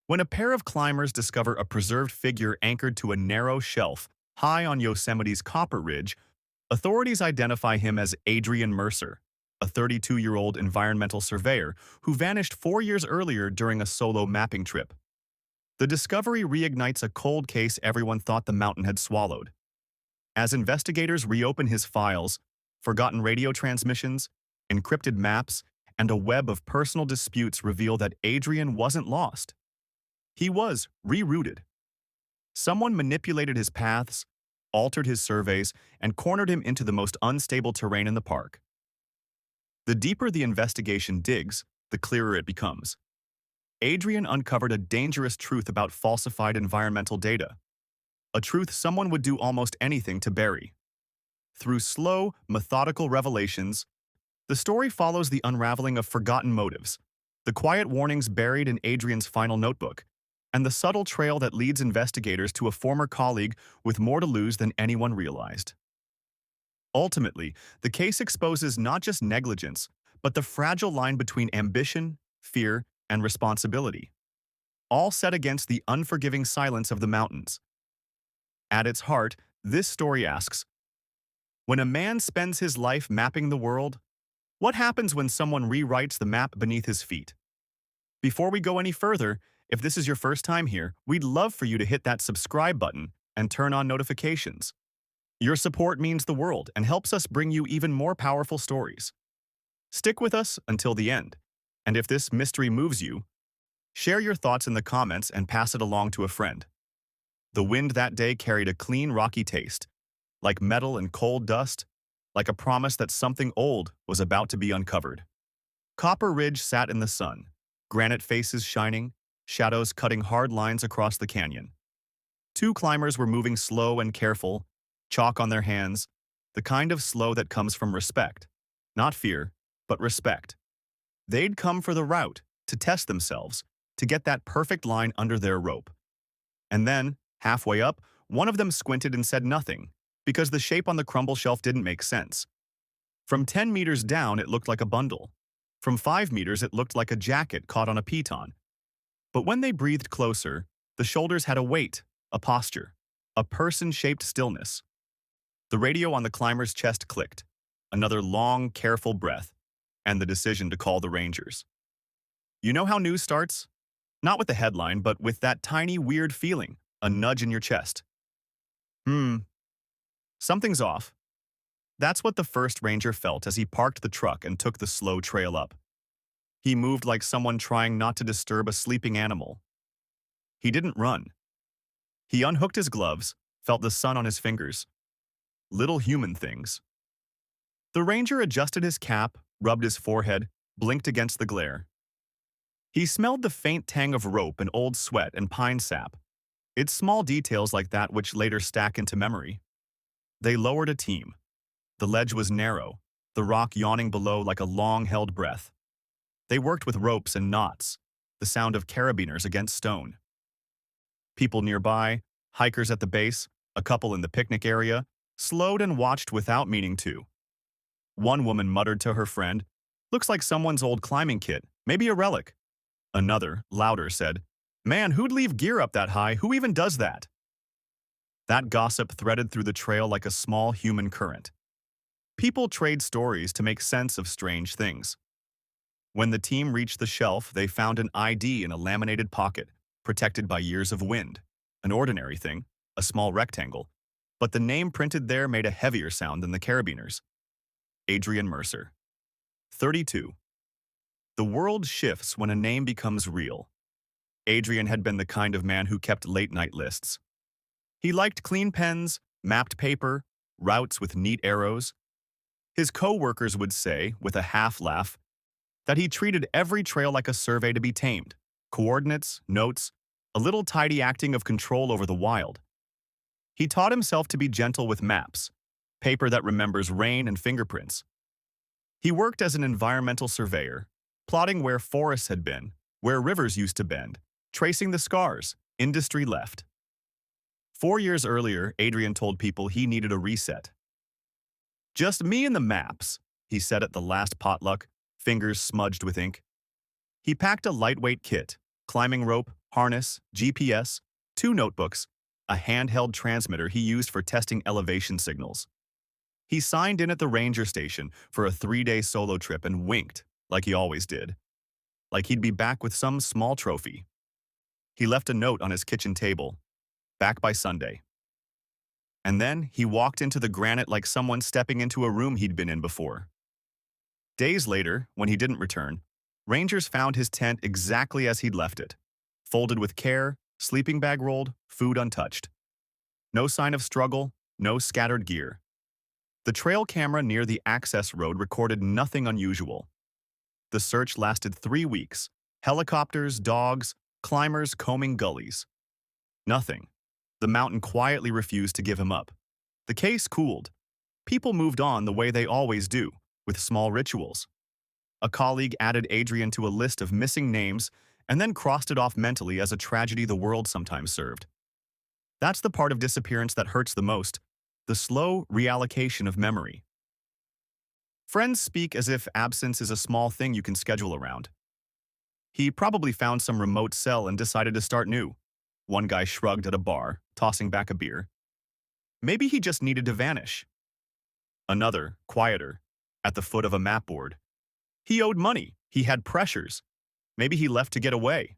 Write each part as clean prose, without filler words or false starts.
When a pair of climbers discover a preserved figure anchored to a narrow shelf high on Yosemite's Copper Ridge, authorities identify him as Adrian Mercer, a 32-year-old environmental surveyor who vanished 4 years earlier during a solo mapping trip. The discovery reignites a cold case everyone thought the mountain had swallowed. As investigators reopen his files, forgotten radio transmissions, encrypted maps, and a web of personal disputes reveal that Adrian wasn't lost. He was rerouted. Someone manipulated his paths, altered his surveys, and cornered him into the most unstable terrain in the park. The deeper the investigation digs, the clearer it becomes. Adrian uncovered a dangerous truth about falsified environmental data, a truth someone would do almost anything to bury. Through slow, methodical revelations, the story follows the unraveling of forgotten motives, the quiet warnings buried in Adrian's final notebook, and the subtle trail that leads investigators to a former colleague with more to lose than anyone realized. Ultimately, the case exposes not just negligence, but the fragile line between ambition, fear, and responsibility, all set against the unforgiving silence of the mountains. At its heart, this story asks, when a man spends his life mapping the world, what happens when someone rewrites the map beneath his feet? Before we go any further, if this is your first time here, we'd love for you to hit that subscribe button and turn on notifications. Your support means the world and helps us bring you even more powerful stories. Stick with us until the end, and if this mystery moves you, share your thoughts in the comments and pass it along to a friend. The wind that day carried a clean, rocky taste, like metal and cold dust, like a promise that something old was about to be uncovered. Copper Ridge sat in the sun, granite faces shining, shadows cutting hard lines across the canyon. Two climbers were moving slow and careful, chalk on their hands, the kind of slow that comes from respect. Not fear, but respect. They'd come for the route, to test themselves, to get that perfect line under their rope. And then, halfway up, one of them squinted and said nothing, because the shape on the crumble shelf didn't make sense. From 10 meters down, it looked like a bundle. From 5 meters, it looked like a jacket caught on a piton. But when they breathed closer, the shoulders had a weight, a posture, a person-shaped stillness. The radio on the climber's chest clicked, another long, careful breath, and the decision to call the Rangers. You know how news starts? Not with the headline, but with that tiny, weird feeling, a nudge in your chest. Something's off. That's what the first ranger felt as he parked the truck and took the slow trail up. He moved like someone trying not to disturb a sleeping animal. He didn't run. He unhooked his gloves, felt the sun on his fingers. Little human things. The ranger adjusted his cap, rubbed his forehead, blinked against the glare. He smelled the faint tang of rope and old sweat and pine sap. It's small details like that which later stack into memory. They lowered a team. The ledge was narrow, the rock yawning below like a long-held breath. They worked with ropes and knots, the sound of carabiners against stone. People nearby, hikers at the base, a couple in the picnic area, slowed and watched without meaning to. One woman muttered to her friend, "Looks like someone's old climbing kit, maybe a relic." Another, louder, said, "Man, who'd leave gear up that high? Who even does that?" That gossip threaded through the trail like a small human current. People trade stories to make sense of strange things. When the team reached the shelf, they found an ID in a laminated pocket, protected by years of wind. An ordinary thing, a small rectangle, but the name printed there made a heavier sound than the carabiners. Adrian Mercer. 32. The world shifts when a name becomes real. Adrian had been the kind of man who kept late-night lists. He liked clean pens, mapped paper, routes with neat arrows. His co-workers would say, with a half-laugh, that he treated every trail like a survey to be tamed. Coordinates, notes, a little tidy acting of control over the wild. He taught himself to be gentle with maps, paper that remembers rain and fingerprints. He worked as an environmental surveyor, plotting where forests had been, where rivers used to bend, tracing the scars industry left. 4 years earlier, Adrian told people he needed a reset. "Just me and the maps," he said at the last potluck, fingers smudged with ink. He packed a lightweight kit, climbing rope, harness, GPS, 2 notebooks, a handheld transmitter he used for testing elevation signals. He signed in at the ranger station for a 3-day solo trip and winked, like he always did, like he'd be back with some small trophy. He left a note on his kitchen table, back by Sunday. And then he walked into the granite like someone stepping into a room he'd been in before. Days later, when he didn't return, rangers found his tent exactly as he'd left it, folded with care, sleeping bag rolled, food untouched. No sign of struggle, no scattered gear. The trail camera near the access road recorded nothing unusual. The search lasted 3 weeks. Helicopters, dogs, climbers combing gullies. Nothing. The mountain quietly refused to give him up. The case cooled. People moved on the way they always do, with small rituals. A colleague added Adrian to a list of missing names and then crossed it off mentally as a tragedy the world sometimes served. That's the part of disappearance that hurts the most, the slow reallocation of memory. Friends speak as if absence is a small thing you can schedule around. He probably found some remote cell and decided to start new. One guy shrugged at a bar, tossing back a beer. Maybe he just needed to vanish. Another, quieter, at the foot of a map board. He owed money. He had pressures. Maybe he left to get away.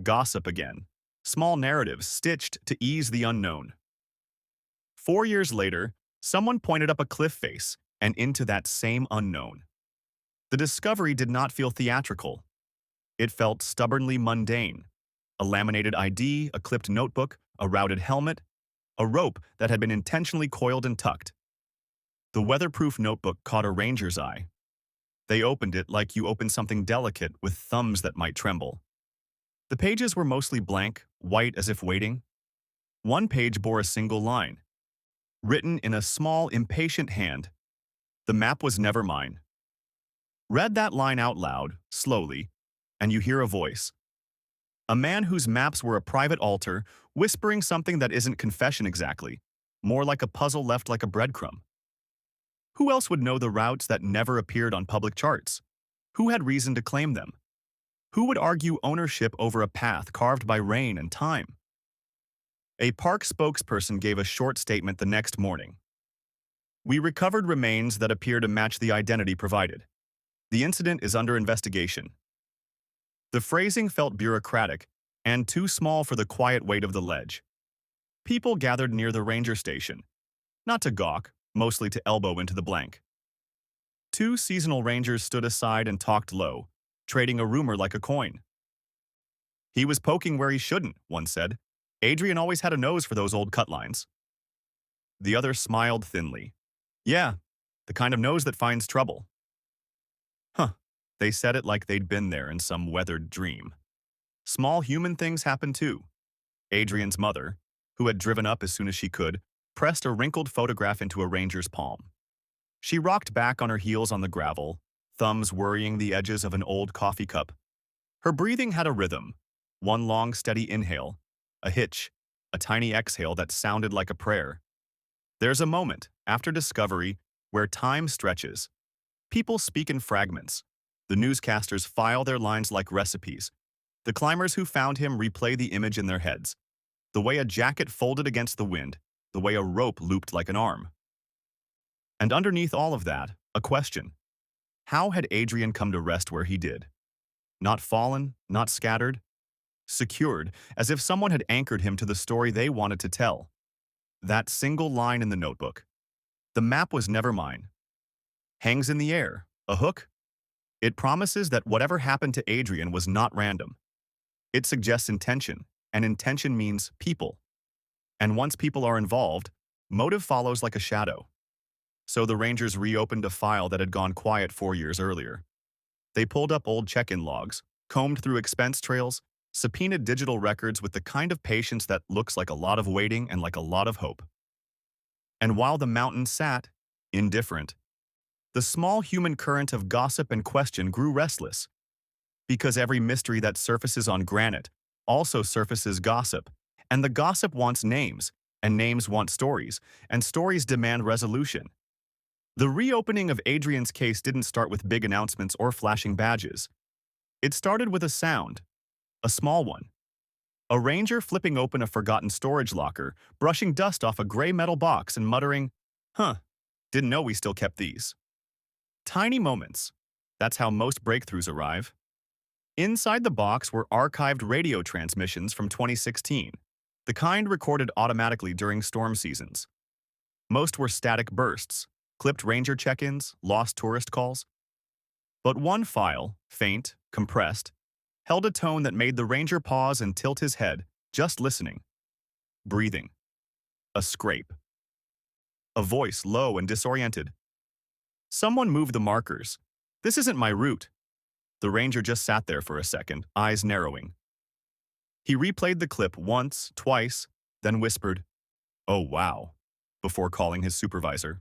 Gossip again. Small narratives stitched to ease the unknown. 4 years later, someone pointed up a cliff face and into that same unknown. The discovery did not feel theatrical. It felt stubbornly mundane. A laminated ID, a clipped notebook, a routed helmet, a rope that had been intentionally coiled and tucked. The weatherproof notebook caught a ranger's eye. They opened it like you open something delicate with thumbs that might tremble. The pages were mostly blank, white as if waiting. One page bore a single line, written in a small, impatient hand. The map was never mine. Read that line out loud, slowly, and you hear a voice. A man whose maps were a private altar, whispering something that isn't confession exactly, more like a puzzle left like a breadcrumb. Who else would know the routes that never appeared on public charts? Who had reason to claim them? Who would argue ownership over a path carved by rain and time? A park spokesperson gave a short statement the next morning. We recovered remains that appear to match the identity provided. The incident is under investigation. The phrasing felt bureaucratic and too small for the quiet weight of the ledge. People gathered near the ranger station, not to gawk, mostly to elbow into the blank. 2 seasonal rangers stood aside and talked low, trading a rumor like a coin. He was poking where he shouldn't, one said. Adrian always had a nose for those old cut lines. The other smiled thinly. Yeah, the kind of nose that finds trouble. Huh, they said it like they'd been there in some weathered dream. Small human things happen too. Adrian's mother, who had driven up as soon as she could, pressed a wrinkled photograph into a ranger's palm. She rocked back on her heels on the gravel, thumbs worrying the edges of an old coffee cup. Her breathing had a rhythm, one long steady inhale, a hitch, a tiny exhale that sounded like a prayer. There's a moment, after discovery, where time stretches. People speak in fragments. The newscasters file their lines like recipes. The climbers who found him replay the image in their heads. The way a jacket folded against the wind, the way a rope looped like an arm. And underneath all of that, a question. How had Adrian come to rest where he did? Not fallen, not scattered. Secured, as if someone had anchored him to the story they wanted to tell. That single line in the notebook. The map was never mine. Hangs in the air, a hook. It promises that whatever happened to Adrian was not random. It suggests intention, and intention means people. And once people are involved, motive follows like a shadow. So the Rangers reopened a file that had gone quiet 4 years earlier. They pulled up old check-in logs, combed through expense trails, subpoenaed digital records with the kind of patience that looks like a lot of waiting and like a lot of hope. And while the mountain sat, indifferent, the small human current of gossip and question grew restless. Because every mystery that surfaces on granite also surfaces gossip, and the gossip wants names, and names want stories, and stories demand resolution. The reopening of Adrian's case didn't start with big announcements or flashing badges. It started with a sound, A small one. A ranger flipping open a forgotten storage locker, brushing dust off a gray metal box and muttering, "Huh, didn't know we still kept these." Tiny moments. That's how most breakthroughs arrive. Inside the box were archived radio transmissions from 2016, the kind recorded automatically during storm seasons. Most were static bursts, clipped ranger check-ins, lost tourist calls. But one file, faint, compressed, held a tone that made the ranger pause and tilt his head, just listening. Breathing. A scrape. A voice low and disoriented. "Someone moved the markers. This isn't my route." The ranger just sat there for a second, eyes narrowing. He replayed the clip once, twice, then whispered, "Oh wow," before calling his supervisor.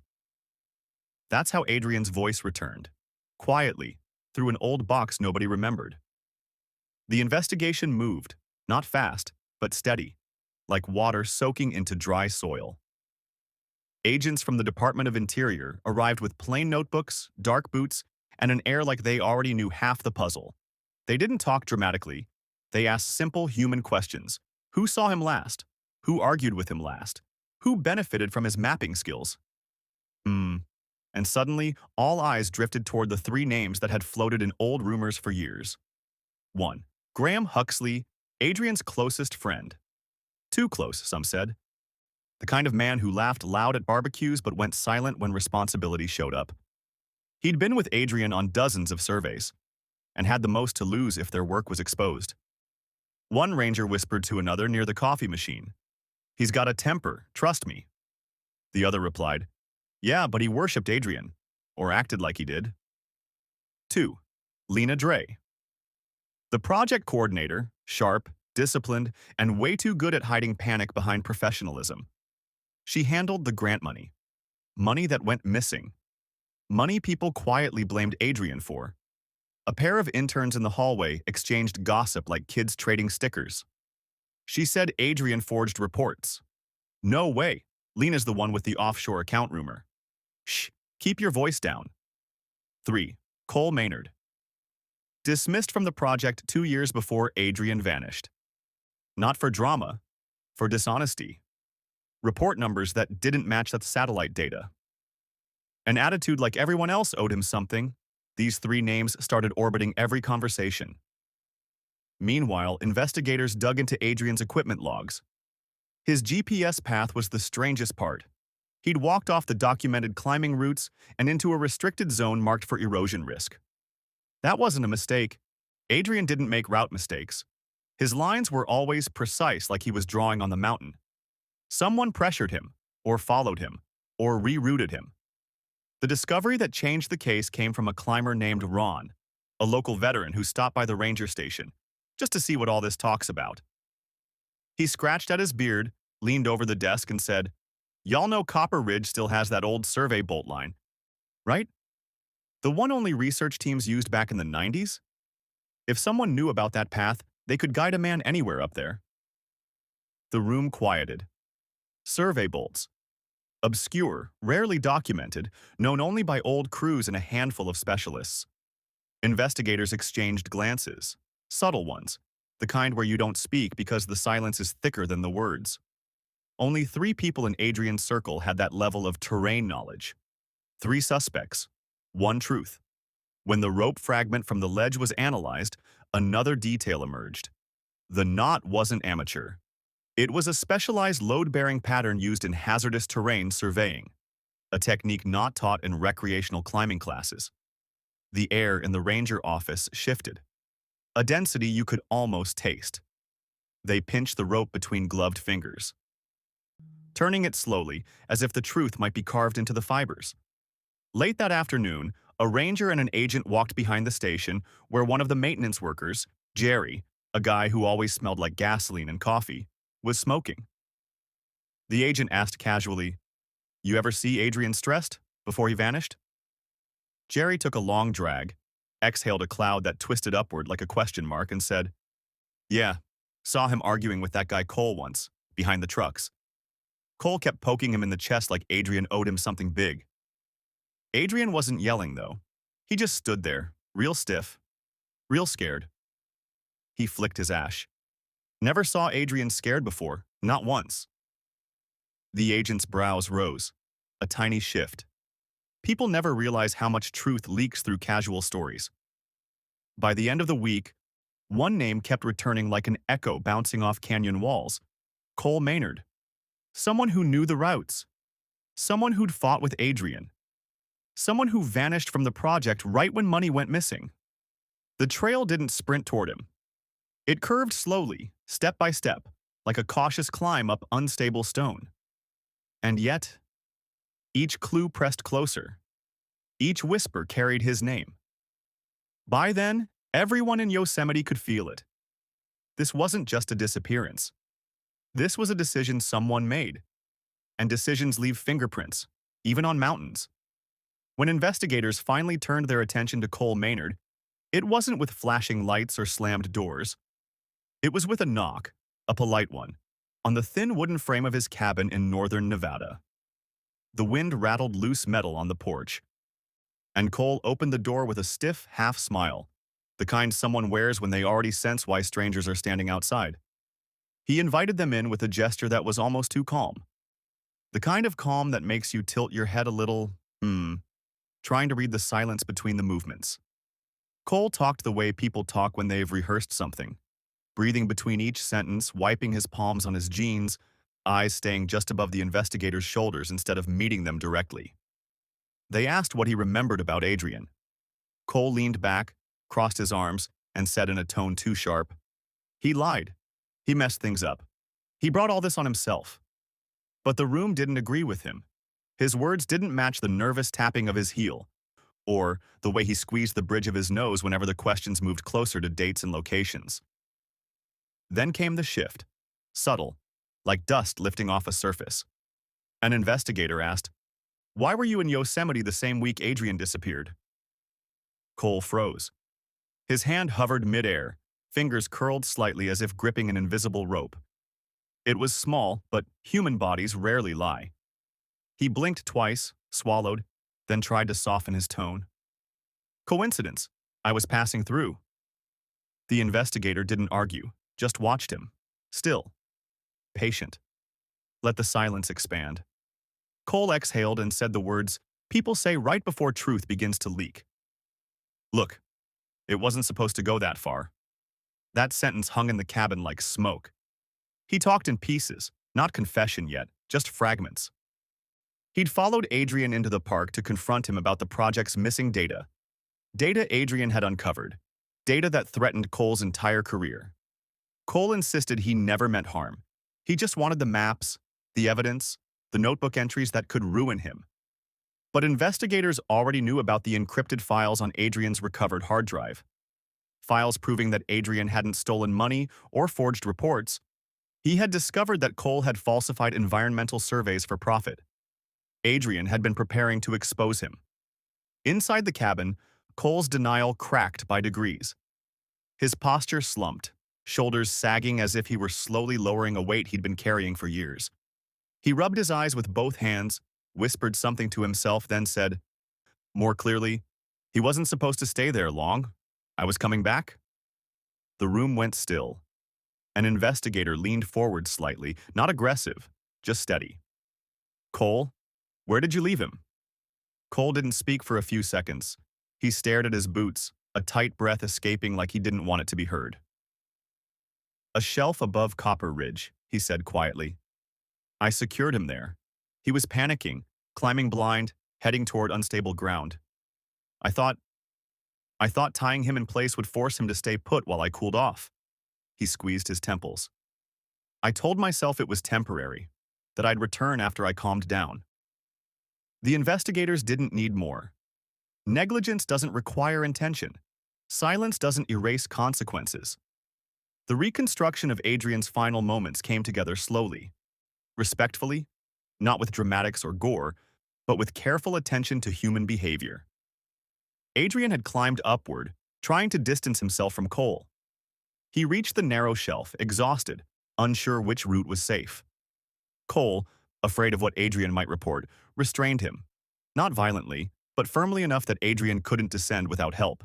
That's how Adrian's voice returned, quietly, through an old box nobody remembered. The investigation moved, not fast, but steady, like water soaking into dry soil. Agents from the Department of Interior arrived with plain notebooks, dark boots, and an air like they already knew half the puzzle. They didn't talk dramatically. They asked simple human questions. Who saw him last? Who argued with him last? Who benefited from his mapping skills? And suddenly, all eyes drifted toward the three names that had floated in old rumors for years. 1. Graham Huxley, Adrian's closest friend. Too close, some said. The kind of man who laughed loud at barbecues but went silent when responsibility showed up. He'd been with Adrian on dozens of surveys, and had the most to lose if their work was exposed. One ranger whispered to another near the coffee machine, "He's got a temper, trust me." The other replied, "Yeah, but he worshipped Adrian, or acted like he did." 2. Lena Dre. The project coordinator, sharp, disciplined, and way too good at hiding panic behind professionalism. She handled the grant money. Money that went missing. Money people quietly blamed Adrian for. A pair of interns in the hallway exchanged gossip like kids trading stickers. She said Adrian forged reports. No way, Lena's the one with the offshore account rumor. Shh, keep your voice down. 3. Cole Maynard. Dismissed from the project 2 years before Adrian vanished. Not for drama, for dishonesty. Report numbers that didn't match the satellite data. An attitude like everyone else owed him something. These three names started orbiting every conversation. Meanwhile, investigators dug into Adrian's equipment logs. His GPS path was the strangest part. He'd walked off the documented climbing routes and into a restricted zone marked for erosion risk. That wasn't a mistake. Adrian didn't make route mistakes. His lines were always precise, like he was drawing on the mountain. Someone pressured him, or followed him, or rerouted him. The discovery that changed the case came from a climber named Ron, a local veteran who stopped by the ranger station, just to see what all this talk's about. He scratched at his beard, leaned over the desk and said, "Y'all know Copper Ridge still has that old survey bolt line, right? The one only research teams used back in the 90s? If someone knew about that path, they could guide a man anywhere up there." The room quieted. Survey bolts. Obscure, rarely documented, known only by old crews and a handful of specialists. Investigators exchanged glances, subtle ones, the kind where you don't speak because the silence is thicker than the words. Only 3 people in Adrian's circle had that level of terrain knowledge. 3 suspects, 1 truth. When the rope fragment from the ledge was analyzed, another detail emerged. The knot wasn't amateur. It was a specialized load-bearing pattern used in hazardous terrain surveying, a technique not taught in recreational climbing classes. The air in the ranger office shifted, a density you could almost taste. They pinched the rope between gloved fingers, turning it slowly as if the truth might be carved into the fibers. Late that afternoon, a ranger and an agent walked behind the station where one of the maintenance workers, Jerry, a guy who always smelled like gasoline and coffee, was smoking. The agent asked casually, "You ever see Adrian stressed before he vanished?" Jerry took a long drag, exhaled a cloud that twisted upward like a question mark, and said, "Yeah, saw him arguing with that guy Cole once, behind the trucks. Cole kept poking him in the chest like Adrian owed him something big." Adrian wasn't yelling, though. He just stood there, real stiff, real scared. He flicked his ash. Never saw Adrian scared before, not once. The agent's brows rose. A tiny shift. People never realize how much truth leaks through casual stories. By the end of the week, one name kept returning like an echo bouncing off canyon walls. Cole Maynard. Someone who knew the routes. Someone who'd fought with Adrian. Someone who vanished from the project right when money went missing. The trail didn't sprint toward him. It curved slowly, step by step, like a cautious climb up unstable stone. And yet, each clue pressed closer. Each whisper carried his name. By then, everyone in Yosemite could feel it. This wasn't just a disappearance. This was a decision someone made. And decisions leave fingerprints, even on mountains. When investigators finally turned their attention to Cole Maynard, it wasn't with flashing lights or slammed doors. It was with a knock, a polite one, on the thin wooden frame of his cabin in northern Nevada. The wind rattled loose metal on the porch, and Cole opened the door with a stiff half-smile, the kind someone wears when they already sense why strangers are standing outside. He invited them in with a gesture that was almost too calm. The kind of calm that makes you tilt your head a little, trying to read the silence between the movements. Cole talked the way people talk when they've rehearsed something, breathing between each sentence, wiping his palms on his jeans, eyes staying just above the investigator's shoulders instead of meeting them directly. They asked what he remembered about Adrian. Cole leaned back, crossed his arms, and said in a tone too sharp, "He lied. He messed things up. He brought all this on himself." But the room didn't agree with him. His words didn't match the nervous tapping of his heel, or the way he squeezed the bridge of his nose whenever the questions moved closer to dates and locations. Then came the shift, subtle, like dust lifting off a surface. An investigator asked, "Why were you in Yosemite the same week Adrian disappeared?" Cole froze. His hand hovered midair, fingers curled slightly as if gripping an invisible rope. It was small, but human bodies rarely lie. He blinked twice, swallowed, then tried to soften his tone. "Coincidence. I was passing through." The investigator didn't argue, just watched him. Still. Patient. Let the silence expand. Cole exhaled and said the words people say right before truth begins to leak. "Look, it wasn't supposed to go that far." That sentence hung in the cabin like smoke. He talked in pieces, not confession yet, just fragments. He'd followed Adrian into the park to confront him about the project's missing data. Data Adrian had uncovered. Data that threatened Cole's entire career. Cole insisted he never meant harm. He just wanted the maps, the evidence, the notebook entries that could ruin him. But investigators already knew about the encrypted files on Adrian's recovered hard drive. Files proving that Adrian hadn't stolen money or forged reports. He had discovered that Cole had falsified environmental surveys for profit. Adrian had been preparing to expose him. Inside the cabin, Cole's denial cracked by degrees. His posture slumped, shoulders sagging as if he were slowly lowering a weight he'd been carrying for years. He rubbed his eyes with both hands, whispered something to himself, then said, more clearly, "He wasn't supposed to stay there long. I was coming back." The room went still. An investigator leaned forward slightly, not aggressive, just steady. "Cole, where did you leave him?" Cole didn't speak for a few seconds. He stared at his boots, a tight breath escaping like he didn't want it to be heard. "A shelf above Copper Ridge," he said quietly. "I secured him there. He was panicking, climbing blind, heading toward unstable ground. I thought tying him in place would force him to stay put while I cooled off." He squeezed his temples. "I told myself it was temporary, that I'd return after I calmed down." The investigators didn't need more. Negligence doesn't require intention. Silence doesn't erase consequences. The reconstruction of Adrian's final moments came together slowly, respectfully, not with dramatics or gore, but with careful attention to human behavior. Adrian had climbed upward, trying to distance himself from Cole. He reached the narrow shelf, exhausted, unsure which route was safe. Cole, afraid of what Adrian might report, restrained him. Not violently, but firmly enough that Adrian couldn't descend without help.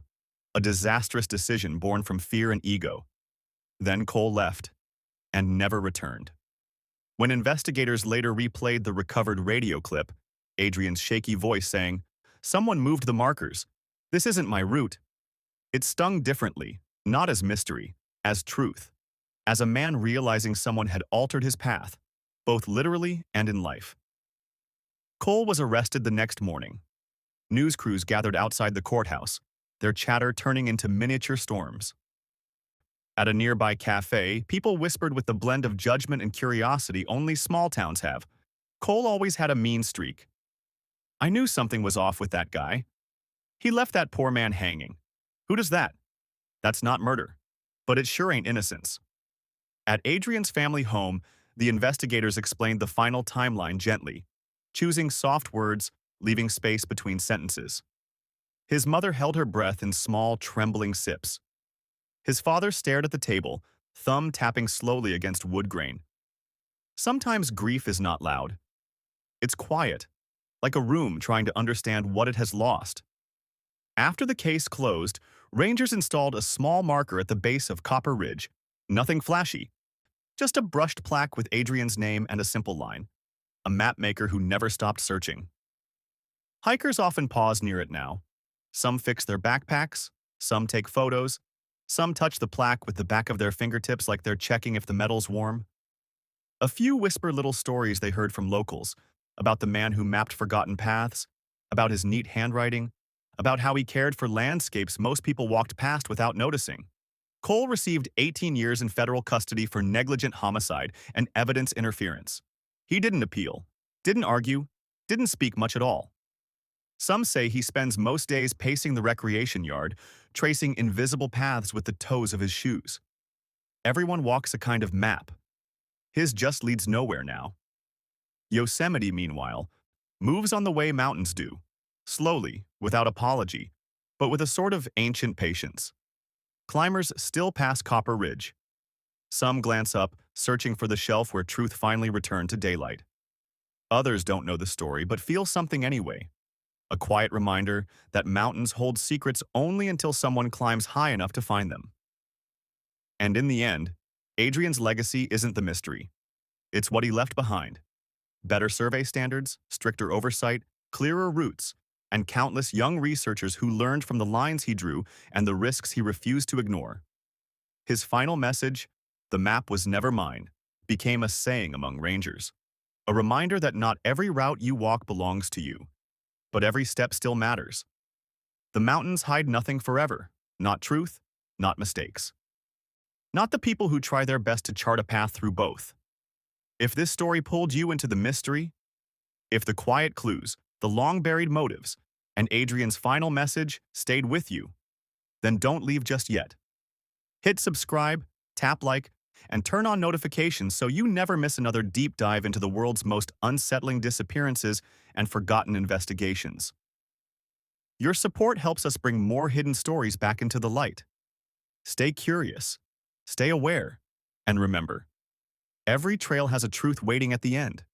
A disastrous decision born from fear and ego. Then Cole left and never returned. When investigators later replayed the recovered radio clip, Adrian's shaky voice saying, "Someone moved the markers. This isn't my route." It stung differently, not as mystery, as truth, as a man realizing someone had altered his path, both literally and in life. Cole was arrested the next morning. News crews gathered outside the courthouse, their chatter turning into miniature storms. At a nearby cafe, people whispered with the blend of judgment and curiosity only small towns have. Cole always had a mean streak. "I knew something was off with that guy. He left that poor man hanging. Who does that? That's not murder. But it sure ain't innocence." At Adrian's family home, the investigators explained the final timeline gently, choosing soft words, leaving space between sentences. His mother held her breath in small, trembling sips. His father stared at the table, thumb tapping slowly against wood grain. Sometimes grief is not loud. It's quiet, like a room trying to understand what it has lost. After the case closed, rangers installed a small marker at the base of Copper Ridge. Nothing flashy, just a brushed plaque with Adrian's name and a simple line. A map maker who never stopped searching. Hikers often pause near it now. Some fix their backpacks, some take photos, some touch the plaque with the back of their fingertips like they're checking if the metal's warm. A few whisper little stories they heard from locals, about the man who mapped forgotten paths, about his neat handwriting, about how he cared for landscapes most people walked past without noticing. Cole received 18 years in federal custody for negligent homicide and evidence interference. He didn't appeal, didn't argue, didn't speak much at all. Some say he spends most days pacing the recreation yard, tracing invisible paths with the toes of his shoes. Everyone walks a kind of map. His just leads nowhere now. Yosemite, meanwhile, moves on the way mountains do, slowly, without apology, but with a sort of ancient patience. Climbers still pass Copper Ridge. Some glance up, searching for the shelf where truth finally returned to daylight. Others don't know the story, but feel something anyway. A quiet reminder that mountains hold secrets only until someone climbs high enough to find them. And in the end, Adrian's legacy isn't the mystery. It's what he left behind. Better survey standards, stricter oversight, clearer routes, and countless young researchers who learned from the lines he drew and the risks he refused to ignore. His final message, "The map was never mine," became a saying among rangers. A reminder that not every route you walk belongs to you, but every step still matters. The mountains hide nothing forever, not truth, not mistakes. Not the people who try their best to chart a path through both. If this story pulled you into the mystery, if the quiet clues, the long-buried motives, and Adrian's final message stayed with you, then don't leave just yet. Hit subscribe, tap like, and turn on notifications so you never miss another deep dive into the world's most unsettling disappearances and forgotten investigations. Your support helps us bring more hidden stories back into the light. Stay curious, stay aware, and remember, every trail has a truth waiting at the end.